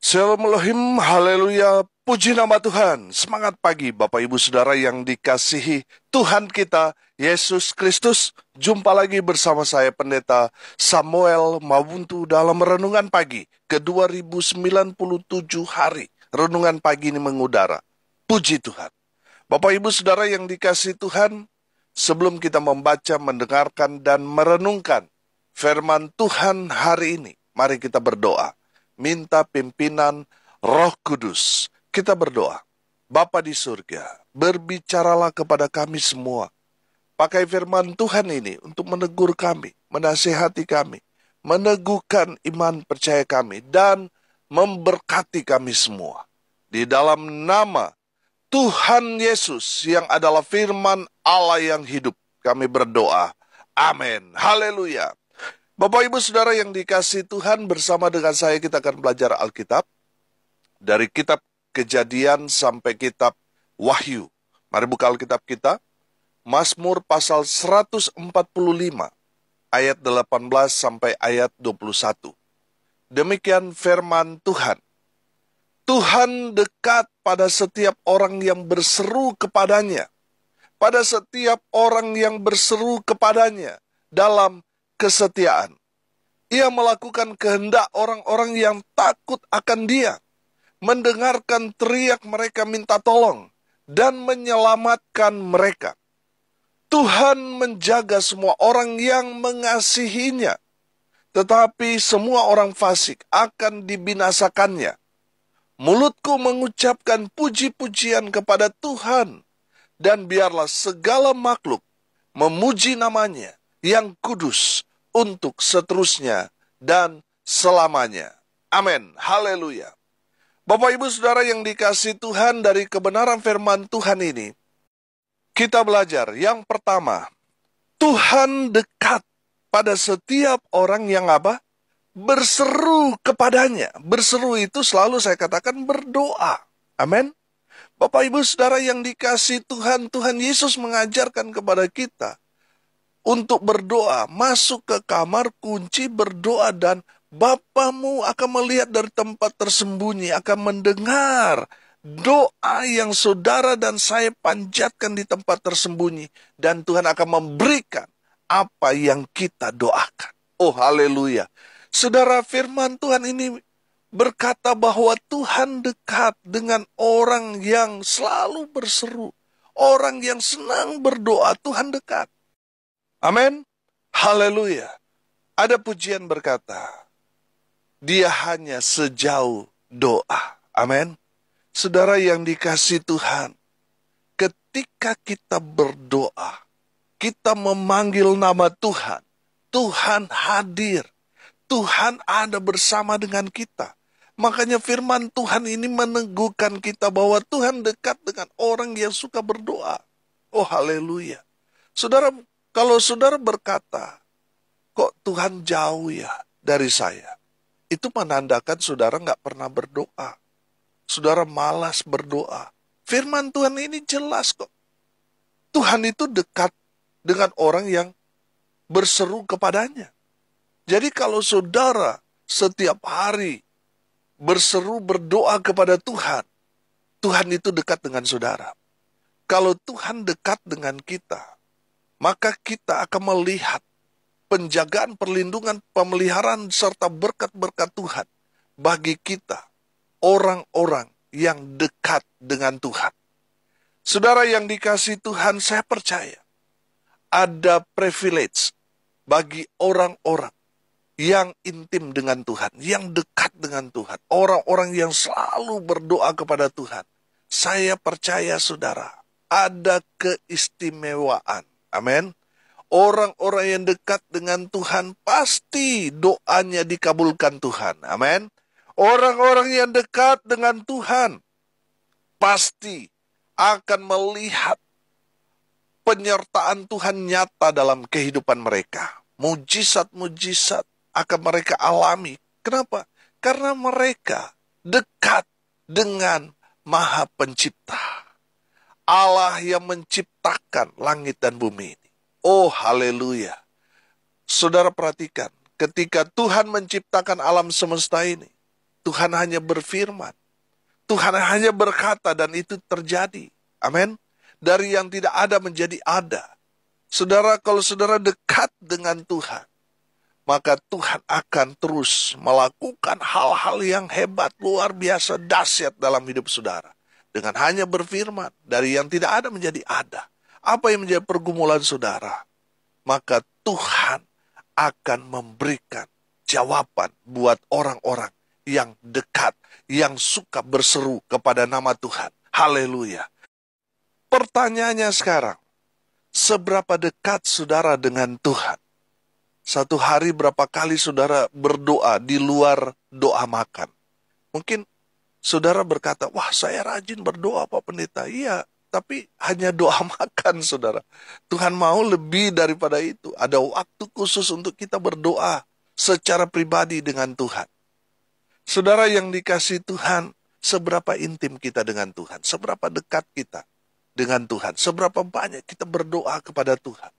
Shalom Elohim, haleluya, puji nama Tuhan. Semangat pagi Bapak Ibu Saudara yang dikasihi Tuhan kita, Yesus Kristus. Jumpa lagi bersama saya Pendeta Samuel Mawuntu dalam Renungan Pagi ke 2097 hari. Renungan Pagi ini mengudara. Puji Tuhan. Bapak Ibu Saudara yang dikasihi Tuhan, sebelum kita membaca, mendengarkan, dan merenungkan firman Tuhan hari ini, mari kita berdoa. Minta pimpinan Roh Kudus. Kita berdoa. Bapa di surga, berbicaralah kepada kami semua. Pakai firman Tuhan ini untuk menegur kami, menasihati kami, meneguhkan iman percaya kami, dan memberkati kami semua. Di dalam nama Tuhan Yesus yang adalah firman Allah yang hidup, kami berdoa. Amin. Haleluya. Bapak Ibu Saudara yang dikasihi Tuhan, bersama dengan saya kita akan belajar Alkitab. Dari kitab Kejadian sampai kitab Wahyu. Mari buka Alkitab kita. Mazmur pasal 145, ayat 18 sampai ayat 21. Demikian firman Tuhan. Tuhan dekat pada setiap orang yang berseru kepadanya. Pada setiap orang yang berseru kepadanya dalam kesetiaan. Ia melakukan kehendak orang-orang yang takut akan Dia, mendengarkan teriak mereka minta tolong, dan menyelamatkan mereka. Tuhan menjaga semua orang yang mengasihinya, tetapi semua orang fasik akan dibinasakannya. Mulutku mengucapkan puji-pujian kepada Tuhan, dan biarlah segala makhluk memuji namanya yang kudus untuk seterusnya dan selamanya. Amin. Haleluya. Bapak Ibu Saudara yang dikasihi Tuhan, dari kebenaran firman Tuhan ini, kita belajar yang pertama, Tuhan dekat pada setiap orang yang apa? Berseru kepadanya. Berseru itu selalu saya katakan berdoa. Amin. Bapak Ibu Saudara yang dikasihi Tuhan, Tuhan Yesus mengajarkan kepada kita untuk berdoa, masuk ke kamar, kunci, berdoa, dan Bapamu akan melihat dari tempat tersembunyi, akan mendengar doa yang saudara dan saya panjatkan di tempat tersembunyi, dan Tuhan akan memberikan apa yang kita doakan. Oh haleluya. Saudara, firman Tuhan ini berkata bahwa Tuhan dekat dengan orang yang selalu berseru, orang yang senang berdoa. Tuhan dekat. Amin. Haleluya. Ada pujian berkata, Dia hanya sejauh doa. Amin. Saudara yang dikasihi Tuhan, ketika kita berdoa, kita memanggil nama Tuhan, Tuhan hadir. Tuhan ada bersama dengan kita. Makanya firman Tuhan ini meneguhkan kita bahwa Tuhan dekat dengan orang yang suka berdoa. Oh haleluya. Saudara, kalau saudara berkata, kok Tuhan jauh ya dari saya? Itu menandakan saudara nggak pernah berdoa. Saudara malas berdoa. Firman Tuhan ini jelas kok. Tuhan itu dekat dengan orang yang berseru kepadanya. Jadi kalau saudara setiap hari berseru berdoa kepada Tuhan, Tuhan itu dekat dengan saudara. Kalau Tuhan dekat dengan kita, maka kita akan melihat penjagaan, perlindungan, pemeliharaan, serta berkat-berkat Tuhan bagi kita, orang-orang yang dekat dengan Tuhan. Saudara yang dikasihi Tuhan, saya percaya ada privilege bagi orang-orang yang intim dengan Tuhan, yang dekat dengan Tuhan, orang-orang yang selalu berdoa kepada Tuhan. Saya percaya saudara, ada keistimewaan. Amin. Orang-orang yang dekat dengan Tuhan pasti doanya dikabulkan Tuhan. Amin. Orang-orang yang dekat dengan Tuhan pasti akan melihat penyertaan Tuhan nyata dalam kehidupan mereka. Mujizat-mujizat akan mereka alami. Kenapa? Karena mereka dekat dengan Maha Pencipta. Allah yang menciptakan langit dan bumi ini. Oh haleluya. Saudara perhatikan, ketika Tuhan menciptakan alam semesta ini, Tuhan hanya berfirman. Tuhan hanya berkata dan itu terjadi. Amin. Dari yang tidak ada menjadi ada. Saudara, kalau saudara dekat dengan Tuhan, maka Tuhan akan terus melakukan hal-hal yang hebat, luar biasa, dahsyat dalam hidup saudara. Dengan hanya berfirman, dari yang tidak ada menjadi ada. Apa yang menjadi pergumulan saudara? Maka Tuhan akan memberikan jawaban buat orang-orang yang dekat, yang suka berseru kepada nama Tuhan. Haleluya. Pertanyaannya sekarang, seberapa dekat saudara dengan Tuhan? Satu hari berapa kali saudara berdoa di luar doa makan? Mungkin saudara berkata, wah saya rajin berdoa Pak Pendeta. Iya, tapi hanya doa makan saudara. Tuhan mau lebih daripada itu. Ada waktu khusus untuk kita berdoa secara pribadi dengan Tuhan. Saudara yang dikasihi Tuhan, seberapa intim kita dengan Tuhan? Seberapa dekat kita dengan Tuhan? Seberapa banyak kita berdoa kepada Tuhan?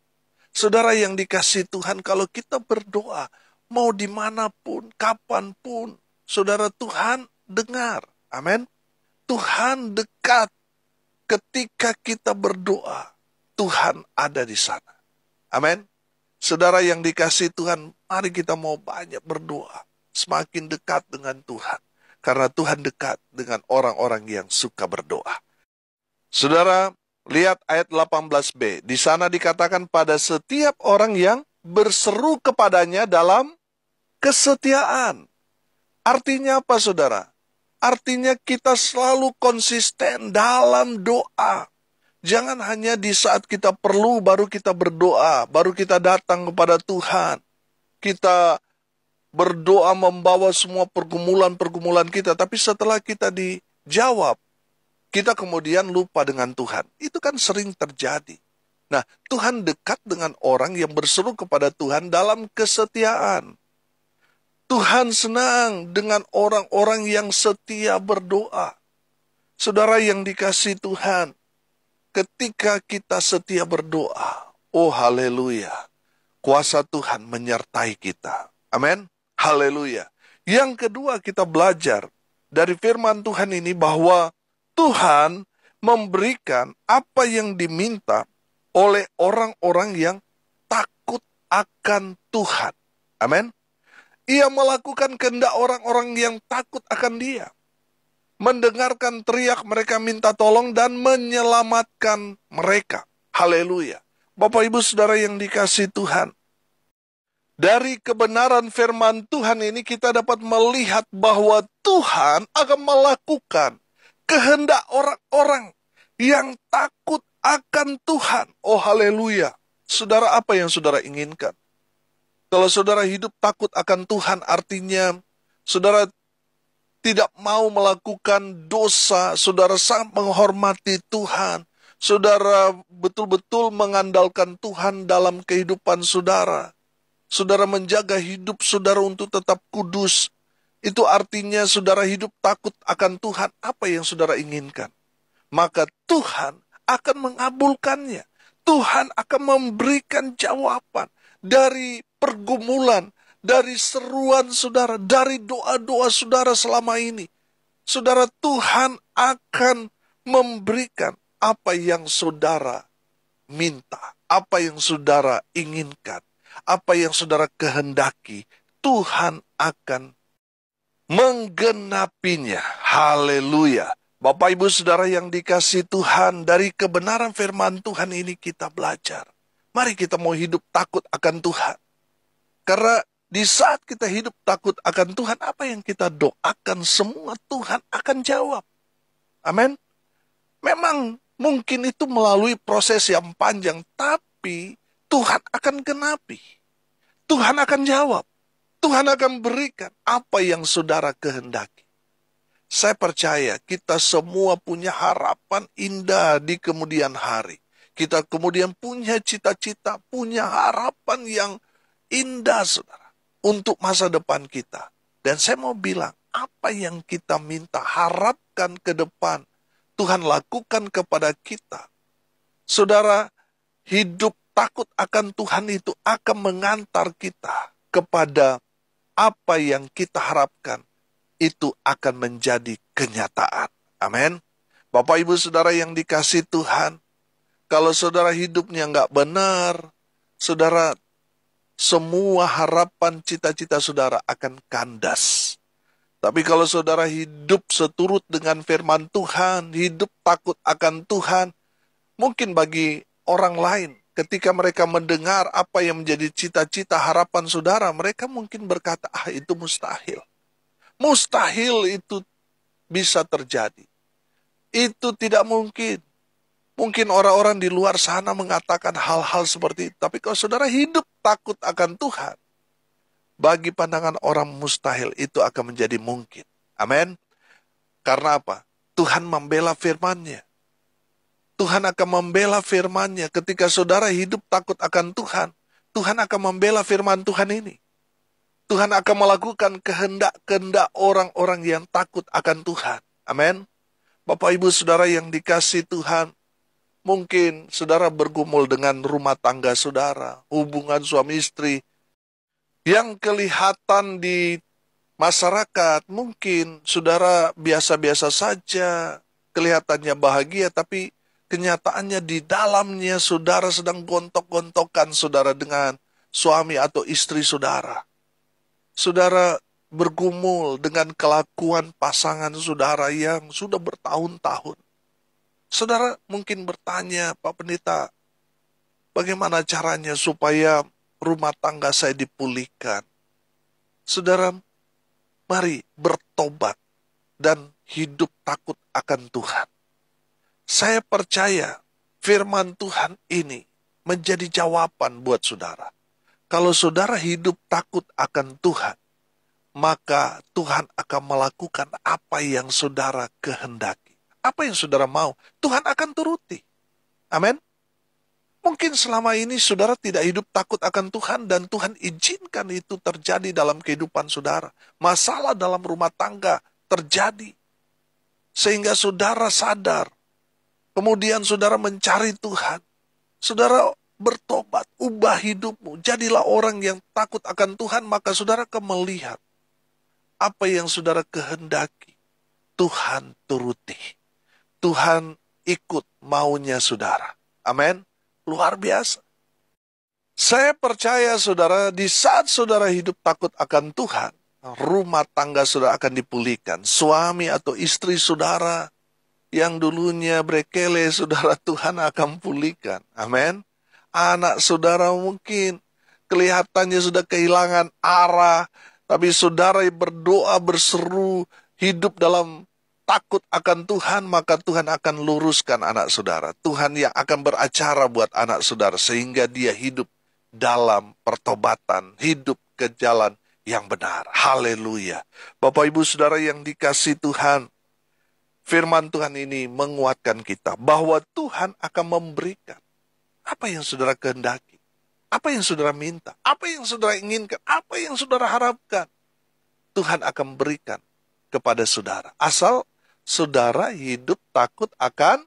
Saudara yang dikasihi Tuhan, kalau kita berdoa, mau dimanapun, kapanpun, saudara, Tuhan dengar. Amin. Tuhan dekat. Ketika kita berdoa, Tuhan ada di sana. Amin. Saudara yang dikasihi Tuhan, mari kita mau banyak berdoa. Semakin dekat dengan Tuhan. Karena Tuhan dekat dengan orang-orang yang suka berdoa. Saudara, lihat ayat 18b. Di sana dikatakan pada setiap orang yang berseru kepadanya dalam kesetiaan. Artinya apa saudara? Artinya kita selalu konsisten dalam doa. Jangan hanya di saat kita perlu baru kita berdoa, baru kita datang kepada Tuhan. Kita berdoa membawa semua pergumulan-pergumulan kita, tapi setelah kita dijawab, kita kemudian lupa dengan Tuhan. Itu kan sering terjadi. Nah, Tuhan dekat dengan orang yang berseru kepada Tuhan dalam kesetiaan. Tuhan senang dengan orang-orang yang setia berdoa. Saudara yang dikasihi Tuhan, ketika kita setia berdoa, oh haleluya, kuasa Tuhan menyertai kita. Amin. Haleluya. Yang kedua kita belajar dari firman Tuhan ini bahwa Tuhan memberikan apa yang diminta oleh orang-orang yang takut akan Tuhan. Amin. Ia melakukan kehendak orang-orang yang takut akan Dia. Mendengarkan teriak mereka minta tolong dan menyelamatkan mereka. Haleluya. Bapak Ibu Saudara yang dikasihi Tuhan, dari kebenaran firman Tuhan ini kita dapat melihat bahwa Tuhan akan melakukan kehendak orang-orang yang takut akan Tuhan. Oh haleluya. Saudara, apa yang saudara inginkan? Kalau saudara hidup takut akan Tuhan, artinya saudara tidak mau melakukan dosa, saudara sangat menghormati Tuhan, saudara betul-betul mengandalkan Tuhan dalam kehidupan saudara. Saudara menjaga hidup saudara untuk tetap kudus. Itu artinya saudara hidup takut akan Tuhan. Apa yang saudara inginkan? Maka Tuhan akan mengabulkannya. Tuhan akan memberikan jawaban dari pergumulan, dari seruan saudara, dari doa-doa saudara selama ini. Saudara, Tuhan akan memberikan apa yang saudara minta, apa yang saudara inginkan. Apa yang saudara kehendaki, Tuhan akan menggenapinya. Haleluya. Bapak Ibu Saudara yang dikasihi Tuhan, dari kebenaran firman Tuhan ini kita belajar. Mari kita mau hidup takut akan Tuhan. Karena di saat kita hidup takut akan Tuhan, apa yang kita doakan semua Tuhan akan jawab. Amin. Memang mungkin itu melalui proses yang panjang, tapi Tuhan akan genapi. Tuhan akan jawab. Tuhan akan berikan apa yang saudara kehendaki. Saya percaya kita semua punya harapan indah di kemudian hari. Kita kemudian punya cita-cita, punya harapan yang indah saudara. Untuk masa depan kita. Dan saya mau bilang, apa yang kita minta, harapkan ke depan, Tuhan lakukan kepada kita. Saudara, hidup takut akan Tuhan itu akan mengantar kita kepada apa yang kita harapkan. itu akan menjadi kenyataan. Amin. Bapak Ibu Saudara yang dikasihi Tuhan, kalau saudara hidupnya nggak benar, saudara, semua harapan cita-cita saudara akan kandas. Tapi kalau saudara hidup seturut dengan firman Tuhan, hidup takut akan Tuhan, mungkin bagi orang lain, ketika mereka mendengar apa yang menjadi cita-cita harapan saudara, mereka mungkin berkata, itu mustahil. Mustahil itu bisa terjadi. Itu tidak mungkin. Mungkin orang-orang di luar sana mengatakan hal-hal seperti itu. Tapi kalau saudara hidup takut akan Tuhan, bagi pandangan orang mustahil itu akan menjadi mungkin. Amin. Karena apa? Tuhan membela firman-Nya. Tuhan akan membela firman-Nya. Ketika saudara hidup takut akan Tuhan, Tuhan akan membela firman Tuhan ini. Tuhan akan melakukan kehendak-kehendak orang-orang yang takut akan Tuhan. Amin. Bapak Ibu Saudara yang dikasihi Tuhan, mungkin saudara bergumul dengan rumah tangga saudara, hubungan suami istri, yang kelihatan di masyarakat, mungkin saudara biasa-biasa saja, kelihatannya bahagia, tapi kenyataannya di dalamnya saudara sedang gontok-gontokan saudara dengan suami atau istri saudara. Saudara bergumul dengan kelakuan pasangan saudara yang sudah bertahun-tahun. Saudara mungkin bertanya, Pak Pendeta, bagaimana caranya supaya rumah tangga saya dipulihkan? Saudara, mari bertobat dan hidup takut akan Tuhan. Saya percaya firman Tuhan ini menjadi jawaban buat saudara. Kalau saudara hidup takut akan Tuhan, maka Tuhan akan melakukan apa yang saudara kehendaki. Apa yang saudara mau, Tuhan akan turuti. Amin. Mungkin selama ini saudara tidak hidup takut akan Tuhan dan Tuhan izinkan itu terjadi dalam kehidupan saudara. Masalah dalam rumah tangga terjadi. Sehingga saudara sadar. Kemudian saudara mencari Tuhan. Saudara bertobat, ubah hidupmu. Jadilah orang yang takut akan Tuhan, maka saudara akan melihat apa yang saudara kehendaki. Tuhan turuti. Tuhan ikut maunya saudara. Amin. Luar biasa. Saya percaya saudara, di saat saudara hidup takut akan Tuhan, rumah tangga saudara akan dipulihkan. Suami atau istri saudara yang dulunya berkele, saudara, Tuhan akan pulihkan. Amin. Anak saudara mungkin kelihatannya sudah kehilangan arah, tapi saudara berdoa, berseru, hidup dalam takut akan Tuhan, maka Tuhan akan luruskan anak saudara. Tuhan yang akan beracara buat anak saudara, sehingga dia hidup dalam pertobatan, hidup ke jalan yang benar. Haleluya. Bapak Ibu Saudara yang dikasihi Tuhan, firman Tuhan ini menguatkan kita bahwa Tuhan akan memberikan apa yang saudara kehendaki, apa yang saudara minta, apa yang saudara inginkan, apa yang saudara harapkan. Tuhan akan berikan kepada saudara. Asal saudara hidup takut akan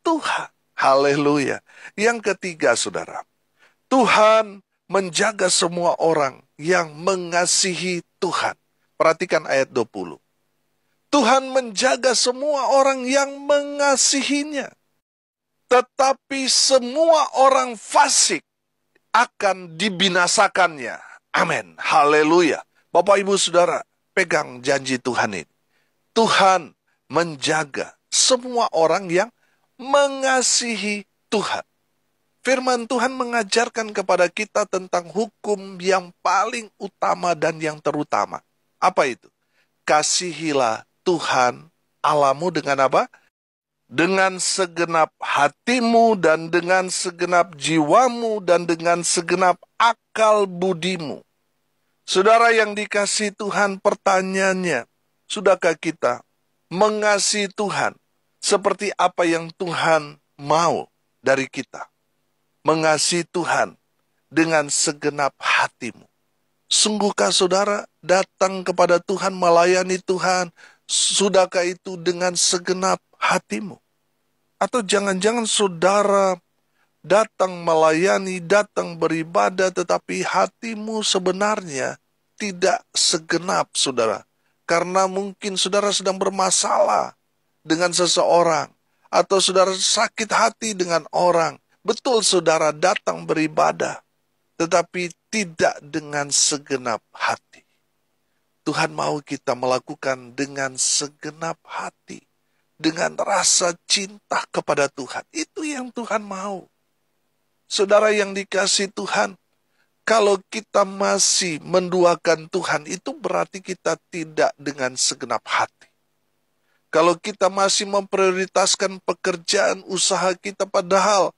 Tuhan. Haleluya. Yang ketiga saudara, Tuhan menjaga semua orang yang mengasihi Tuhan. Perhatikan ayat 20. Tuhan menjaga semua orang yang mengasihinya. Tetapi semua orang fasik akan dibinasakannya. Amin. Haleluya. Bapak Ibu Saudara, pegang janji Tuhan ini. Tuhan menjaga semua orang yang mengasihi Tuhan. Firman Tuhan mengajarkan kepada kita tentang hukum yang paling utama dan yang terutama. Apa itu? Kasihilah Tuhan Allahmu dengan apa? Dengan segenap hatimu dan dengan segenap jiwamu dan dengan segenap akal budimu. Saudara yang dikasihi Tuhan, pertanyaannya, sudahkah kita mengasihi Tuhan seperti apa yang Tuhan mau dari kita? Mengasihi Tuhan dengan segenap hatimu. Sungguhkah saudara datang kepada Tuhan, melayani Tuhan? Sudahkah itu dengan segenap hatimu? Atau jangan-jangan saudara datang melayani, datang beribadah, tetapi hatimu sebenarnya tidak segenap, saudara. karena mungkin saudara sedang bermasalah dengan seseorang, atau saudara sakit hati dengan orang. Betul saudara datang beribadah, tetapi tidak dengan segenap hati. Tuhan mau kita melakukan dengan segenap hati, dengan rasa cinta kepada Tuhan. Itu yang Tuhan mau. Saudara yang dikasihi Tuhan, kalau kita masih menduakan Tuhan, itu berarti kita tidak dengan segenap hati. Kalau kita masih memprioritaskan pekerjaan usaha kita, padahal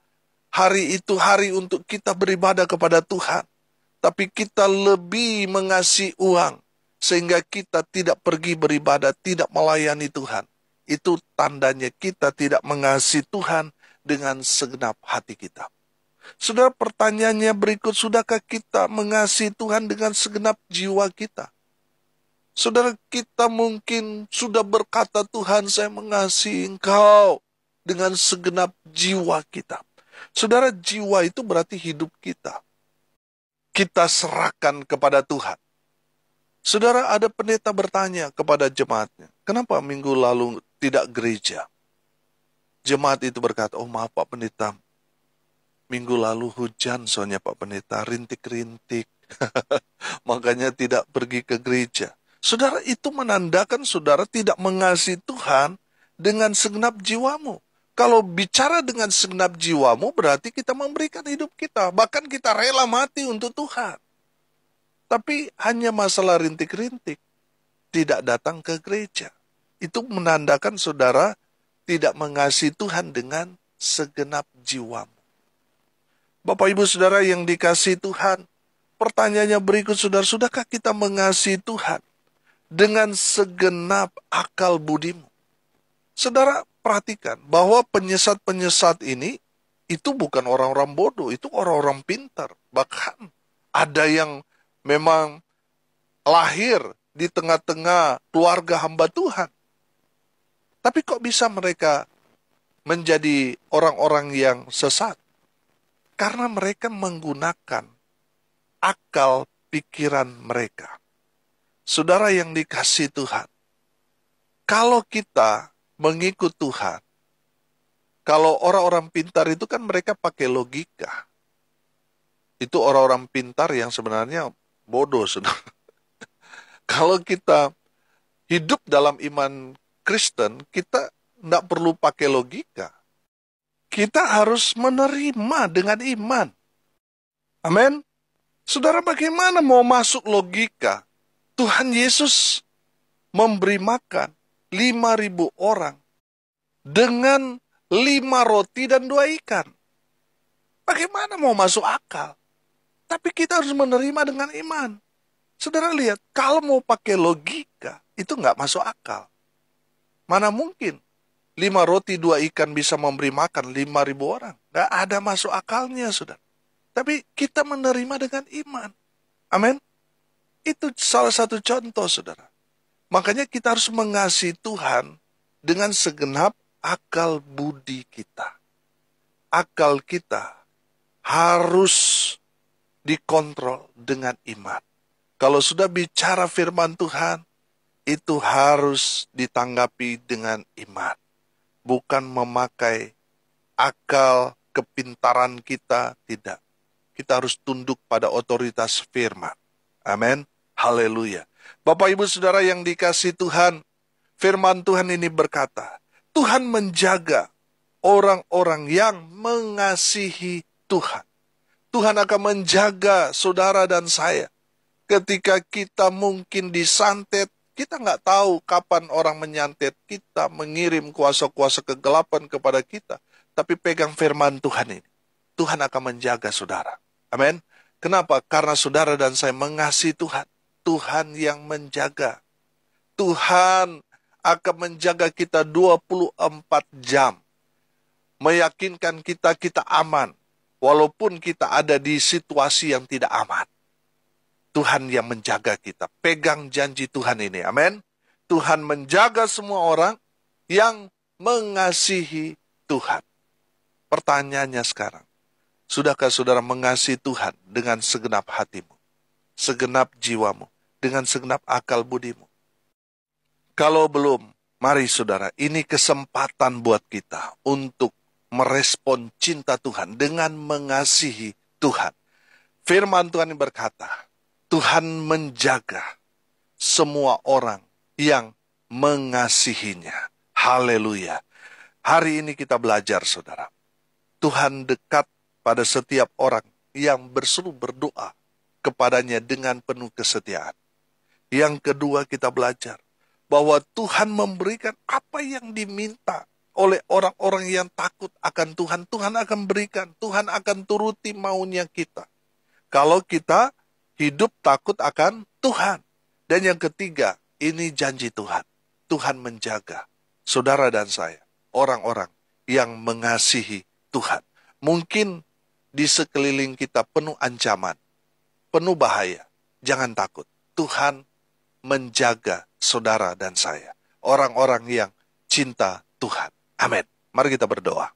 hari itu hari untuk kita beribadah kepada Tuhan, tapi kita lebih mengasihi uang, sehingga kita tidak pergi beribadah, tidak melayani Tuhan. Itu tandanya kita tidak mengasihi Tuhan dengan segenap hati kita. Saudara, pertanyaannya berikut, sudahkah kita mengasihi Tuhan dengan segenap jiwa kita? Saudara, kita mungkin sudah berkata, Tuhan, saya mengasihi Engkau dengan segenap jiwa kita. Saudara, jiwa itu berarti hidup kita. Kita serahkan kepada Tuhan. Saudara, ada pendeta bertanya kepada jemaatnya, kenapa minggu lalu tidak gereja? Jemaat itu berkata, oh maaf Pak Pendeta, minggu lalu hujan soalnya Pak Pendeta, rintik-rintik. Makanya tidak pergi ke gereja. Saudara, itu menandakan saudara tidak mengasihi Tuhan dengan segenap jiwamu. Kalau bicara dengan segenap jiwamu, berarti kita memberikan hidup kita. Bahkan kita rela mati untuk Tuhan. Tapi hanya masalah rintik-rintik, tidak datang ke gereja. Itu menandakan saudara tidak mengasihi Tuhan dengan segenap jiwamu. Bapak Ibu Saudara yang dikasihi Tuhan, pertanyaannya berikut saudara, sudahkah kita mengasihi Tuhan dengan segenap akal budimu? Saudara, perhatikan bahwa penyesat-penyesat ini itu bukan orang-orang bodoh, itu orang-orang pintar. Bahkan ada yang memang lahir di tengah-tengah keluarga hamba Tuhan. Tapi kok bisa mereka menjadi orang-orang yang sesat? Karena mereka menggunakan akal pikiran mereka. Saudara yang dikasihi Tuhan, kalau kita mengikut Tuhan, kalau orang-orang pintar itu kan mereka pakai logika. Itu orang-orang pintar yang sebenarnya bodoh, saudara. Kalau kita hidup dalam iman Kristen, kita tidak perlu pakai logika. Kita harus menerima dengan iman. Amin. Saudara, bagaimana mau masuk logika? Tuhan Yesus memberi makan 5.000 orang dengan 5 roti dan 2 ikan. Bagaimana mau masuk akal? Tapi kita harus menerima dengan iman. Saudara lihat, kalau mau pakai logika, itu nggak masuk akal. Mana mungkin 5 roti 2 ikan bisa memberi makan 5.000 orang. Nggak ada masuk akalnya, saudara. Tapi kita menerima dengan iman. Amin. Itu salah satu contoh, saudara. Makanya kita harus mengasihi Tuhan dengan segenap akal budi kita. Akal kita harus dikontrol dengan iman. Kalau sudah bicara firman Tuhan, itu harus ditanggapi dengan iman. Bukan memakai akal kepintaran kita, tidak. Kita harus tunduk pada otoritas firman. Amin. Haleluya. Bapak Ibu Saudara yang dikasihi Tuhan, firman Tuhan ini berkata, Tuhan menjaga orang-orang yang mengasihi Tuhan. Tuhan akan menjaga saudara dan saya. Ketika kita mungkin disantet, kita nggak tahu kapan orang menyantet kita, mengirim kuasa-kuasa kegelapan kepada kita. Tapi pegang firman Tuhan ini. Tuhan akan menjaga saudara. Amin. Kenapa? Karena saudara dan saya mengasihi Tuhan. Tuhan yang menjaga. Tuhan akan menjaga kita 24 jam. Meyakinkan kita aman. Walaupun kita ada di situasi yang tidak aman. Tuhan yang menjaga kita. Pegang janji Tuhan ini. Amin. Tuhan menjaga semua orang yang mengasihi Tuhan. Pertanyaannya sekarang. Sudahkah saudara mengasihi Tuhan dengan segenap hatimu? Segenap jiwamu? Dengan segenap akal budimu? Kalau belum, mari saudara, ini kesempatan buat kita untuk merespon cinta Tuhan dengan mengasihi Tuhan. Firman Tuhan yang berkata, Tuhan menjaga semua orang yang mengasihinya. Haleluya. Hari ini kita belajar, saudara. Tuhan dekat pada setiap orang yang berseru berdoa kepadanya dengan penuh kesetiaan. Yang kedua, kita belajar bahwa Tuhan memberikan apa yang diminta oleh orang-orang yang takut akan Tuhan. Tuhan akan berikan, Tuhan akan turuti maunya kita. Kalau kita hidup takut akan Tuhan. Dan yang ketiga, ini janji Tuhan. Tuhan menjaga saudara dan saya, orang-orang yang mengasihi Tuhan. Mungkin di sekeliling kita penuh ancaman, penuh bahaya. Jangan takut. Tuhan menjaga saudara dan saya. Orang-orang yang cinta Tuhan. Amin. Mari kita berdoa.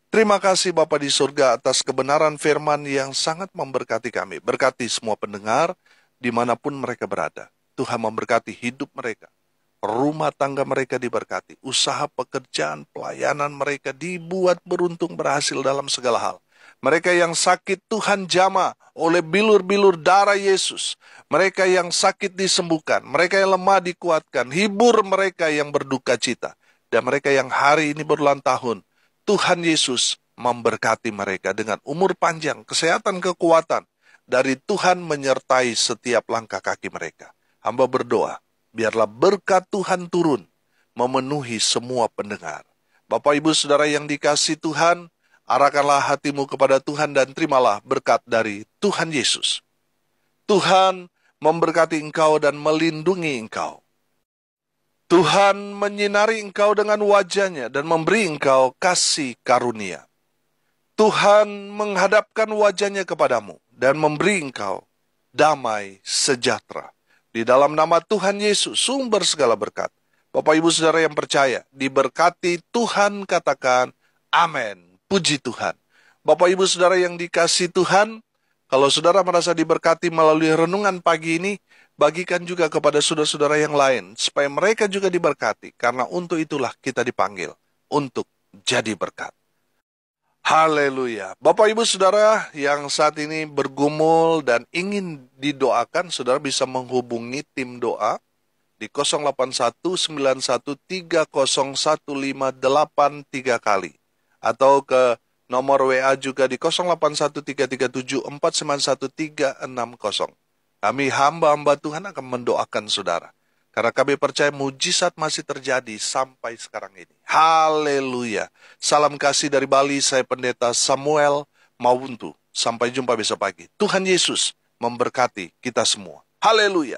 Terima kasih Bapa di surga atas kebenaran firman yang sangat memberkati kami. Berkati semua pendengar dimanapun mereka berada. Tuhan memberkati hidup mereka. Rumah tangga mereka diberkati. Usaha, pekerjaan, pelayanan mereka dibuat beruntung berhasil dalam segala hal. Mereka yang sakit Tuhan jamah oleh bilur-bilur darah Yesus. Mereka yang sakit disembuhkan. Mereka yang lemah dikuatkan. Hibur mereka yang berduka cita. Dan mereka yang hari ini berulang tahun. Tuhan Yesus memberkati mereka dengan umur panjang, kesehatan, kekuatan. Dari Tuhan menyertai setiap langkah kaki mereka. Hamba berdoa. Biarlah berkat Tuhan turun, memenuhi semua pendengar. Bapak, Ibu, Saudara yang dikasihi Tuhan, arahkanlah hatimu kepada Tuhan dan terimalah berkat dari Tuhan Yesus. Tuhan memberkati engkau dan melindungi engkau. Tuhan menyinari engkau dengan wajah-Nya dan memberi engkau kasih karunia. Tuhan menghadapkan wajah-Nya kepadamu dan memberi engkau damai sejahtera. Di dalam nama Tuhan Yesus, sumber segala berkat. Bapak, Ibu, Saudara yang percaya, diberkati Tuhan, katakan, amin. Puji Tuhan. Bapak, Ibu, Saudara yang dikasihi Tuhan, kalau saudara merasa diberkati melalui renungan pagi ini, bagikan juga kepada saudara-saudara yang lain, supaya mereka juga diberkati, karena untuk itulah kita dipanggil, untuk jadi berkat. Haleluya. Bapak, Ibu, Saudara yang saat ini bergumul dan ingin didoakan, saudara bisa menghubungi tim doa di 081-9130158 kali. Atau ke nomor WA juga di 081337491360. Kami hamba-hamba Tuhan akan mendoakan saudara. Karena kami percaya mujizat masih terjadi sampai sekarang ini. Haleluya. Salam kasih dari Bali, saya Pendeta Samuel Mawuntu. Sampai jumpa besok pagi. Tuhan Yesus memberkati kita semua. Haleluya.